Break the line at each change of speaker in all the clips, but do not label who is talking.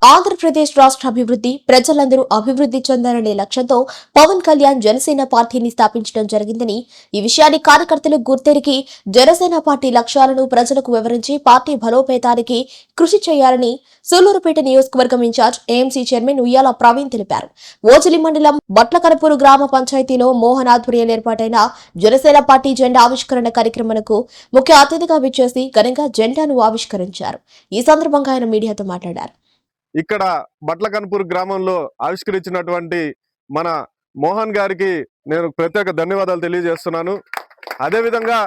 ఆంధ్రప్రదేశ్ రాష్ట్ర అభివృద్ధి ప్రజలందరూ అభివృద్ధి చెందాలనే లక్ష్యంతో పవన్ కళ్యాణ్ జనసేన పార్టీని స్థాపించడం జరిగిందని ఈ విషయాన్ని కార్యకర్తలు గుర్తెరిగి జనసేన పార్టీ లక్ష్యాలను ప్రజలకు వివరించి పార్టీ బలోపేతానికి కృషి చేయాలని సూలూరుపేట నియోజకవర్గం ఇన్ఛార్జ్ ఏఎంసీ చైర్మన్ ఉయ్యాల ప్రవీణ్ తెలిపారు. ఓజిలి మండలం బట్లకరపూరు గ్రామ పంచాయతీలో మోహన్ ఆధ్వర్యంలో ఏర్పాటైన జనసేన పార్టీ జెండా ఆవిష్కరణ కార్యక్రమానికి ముఖ్య అతిథిగా విచ్చేసి ఘనంగా జెండాను ఆవిష్కరించారు. ఈ సందర్భంగా ఆయన మీడియాతో మాట్లాడారు.
ఇక్కడ బట్లకన్పూర్ గ్రామంలో ఆవిష్కరించినటువంటి మన మోహన్ గారికి నేను ప్రత్యేక ధన్యవాదాలు తెలియజేస్తున్నాను. అదేవిధంగా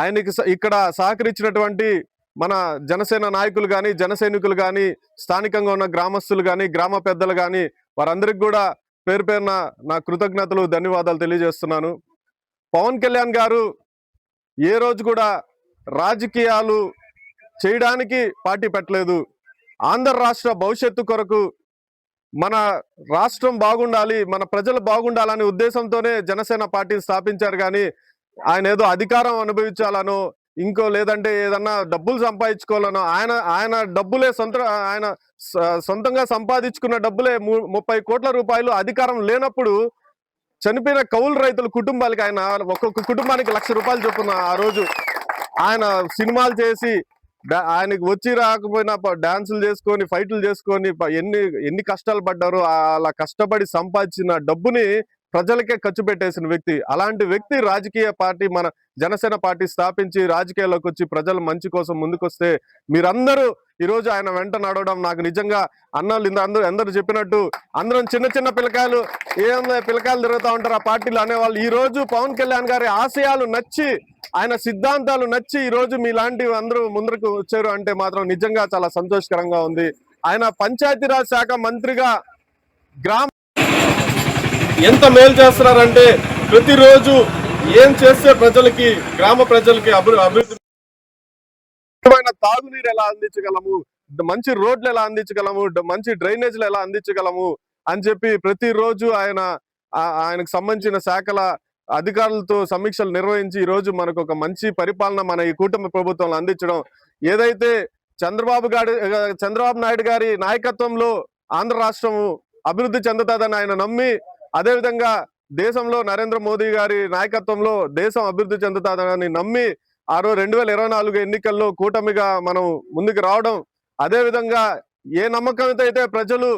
ఆయనకి ఇక్కడ సహకరించినటువంటి మన జనసేన నాయకులు కానీ జన సైనికులు కానీ స్థానికంగా ఉన్న గ్రామస్తులు కానీ గ్రామ పెద్దలు కానీ వారందరికి కూడా పేరు పేరున నా కృతజ్ఞతలు ధన్యవాదాలు తెలియజేస్తున్నాను. పవన్ కళ్యాణ్ గారు ఏ రోజు కూడా రాజకీయాలు చేయడానికి పార్టీ పెట్టలేదు. ఆంధ్ర రాష్ట్ర భవిష్యత్తు కొరకు మన రాష్ట్రం బాగుండాలి, మన ప్రజలు బాగుండాలనే ఉద్దేశంతోనే జనసేన పార్టీని స్థాపించారు. కానీ ఆయన ఏదో అధికారం అనుభవించాలనో ఇంకో లేదంటే ఏదన్నా డబ్బులు సంపాదించుకోవాలనో ఆయన డబ్బులే ఆయన సొంతంగా సంపాదించుకున్న డబ్బులే 30 కోట్ల రూపాయలు అధికారం లేనప్పుడు చనిపోయిన కౌలు రైతుల కుటుంబాలకి ఆయన ఒక్కొక్క కుటుంబానికి 1,00,000 రూపాయలు చొప్పున ఆ రోజు ఆయన సినిమాలు చేసి ఆయనకి వచ్చి రాకపోయినా డాన్సులు చేసుకొని ఫైట్లు చేసుకొని ఎన్ని కష్టాలు పడ్డారో అలా కష్టపడి సంపాదించిన డబ్బుని ప్రజలకే ఖర్చు పెట్టేసిన వ్యక్తి. అలాంటి వ్యక్తి రాజకీయ పార్టీ మన జనసేన పార్టీ స్థాపించి రాజకీయాల్లోకి వచ్చి ప్రజల మంచి కోసం ముందుకొస్తే మీరందరూ ఈరోజు ఆయన వెంట నడవడం నాకు నిజంగా అన్నలు అందరూ చెప్పినట్టు అందరం చిన్న చిన్న పిల్లకాయలు పిల్లకాయలు తిరుగుతూ ఉంటారు ఆ పార్టీలు అనేవాళ్ళు. ఈ రోజు పవన్ కళ్యాణ్ గారి ఆశయాలు నచ్చి ఆయన సిద్ధాంతాలు నచ్చి ఈ రోజు మీలాంటివి అందరూ ముందుకు వచ్చారు అంటే మాత్రం నిజంగా చాలా సంతోషకరంగా ఉంది. ఆయన పంచాయతీరాజ్ శాఖ మంత్రిగా గ్రామ ఎంత మేలు చేస్తున్నారంటే ప్రతిరోజు ఏం చేస్తే ప్రజలకి గ్రామ ప్రజలకి అభివృద్ధి తాగునీరు ఎలా అందించగలము, మంచి రోడ్లు ఎలా అందించగలము, మంచి డ్రైనేజీలు ఎలా అందించగలము అని చెప్పి ప్రతిరోజు ఆయనకు సంబంధించిన శాఖల అధికారులతో సమీక్షలు నిర్వహించి ఈ రోజు మనకు ఒక మంచి పరిపాలన మన ఈ కూటమి ప్రభుత్వంలో అందించడం ఏదైతే చంద్రబాబు నాయుడు గారి నాయకత్వంలో ఆంధ్ర రాష్ట్రం అభివృద్ధి చెందుతుందని ఆయన నమ్మి అదేవిధంగా దేశంలో నరేంద్ర మోదీ గారి నాయకత్వంలో దేశం అభివృద్ధి చెందుతుందని నమ్మి 2024 ఎన్నికల్లో కూటమిగా మనం ముందుకు రావడం అదేవిధంగా ఏ నమ్మకంతో అయితే ప్రజలు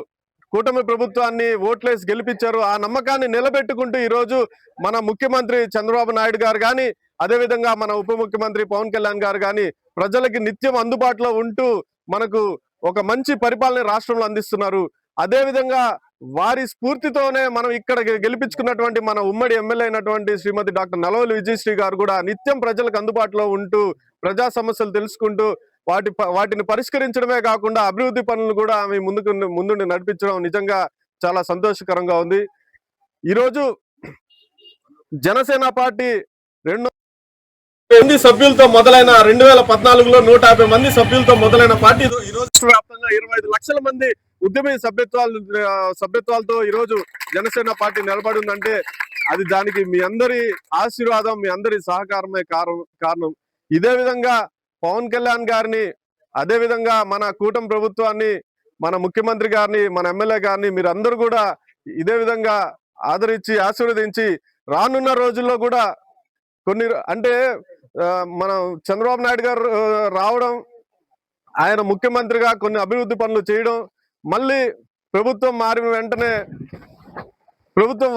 కూటమి ప్రభుత్వాన్ని ఓట్లేసి గెలిపించారు ఆ నమ్మకాన్ని నిలబెట్టుకుంటూ ఈ రోజు మన ముఖ్యమంత్రి చంద్రబాబు నాయుడు గారు కానీ అదేవిధంగా మన ఉప ముఖ్యమంత్రి పవన్ కళ్యాణ్ గారు కానీ ప్రజలకి నిత్యం అందుబాటులో ఉంటూ మనకు ఒక మంచి పరిపాలన రాష్ట్రంలో అందిస్తున్నారు. అదేవిధంగా వారి స్ఫూర్తితోనే మనం ఇక్కడ గెలిపించుకున్నటువంటి మన ఉమ్మడి ఎమ్మెల్యే అయినటువంటి శ్రీమతి డాక్టర్ నల్లవల్లి విజయశ్రీ గారు కూడా నిత్యం ప్రజలకు అందుబాటులో ఉంటూ ప్రజా సమస్యలు తెలుసుకుంటూ వాటిని పరిష్కరించడమే కాకుండా అభివృద్ధి పనులను కూడా ఆమె ముందుండి నడిపించడం నిజంగా చాలా సంతోషకరంగా ఉంది. ఈరోజు జనసేన పార్టీ 2 సభ్యులతో మొదలైన 2014లో 150 మంది సభ్యులతో మొదలైన పార్టీ ఈ రోజు వ్యాప్తంగా 25 లక్షల మంది ఉద్యమీ సభ్యత్వాలతో ఈ రోజు జనసేన పార్టీ నిలబడి ఉందంటే అది దానికి మీ అందరి ఆశీర్వాదం మీ అందరి సహకారమే కారణం. ఇదే విధంగా పవన్ కళ్యాణ్ గారిని అదే విధంగా మన కూటమి ప్రభుత్వాన్ని మన ముఖ్యమంత్రి గారిని మన ఎమ్మెల్యే గారిని మీరందరూ కూడా ఇదే విధంగా ఆదరించి ఆశీర్వదించి రానున్న రోజుల్లో కూడా కొన్ని అంటే మన చంద్రబాబు నాయుడు గారు రావడం ఆయన ముఖ్యమంత్రిగా కొన్ని అభివృద్ధి పనులు చేయడం మళ్ళీ ప్రభుత్వం మారిన వెంటనే ప్రభుత్వం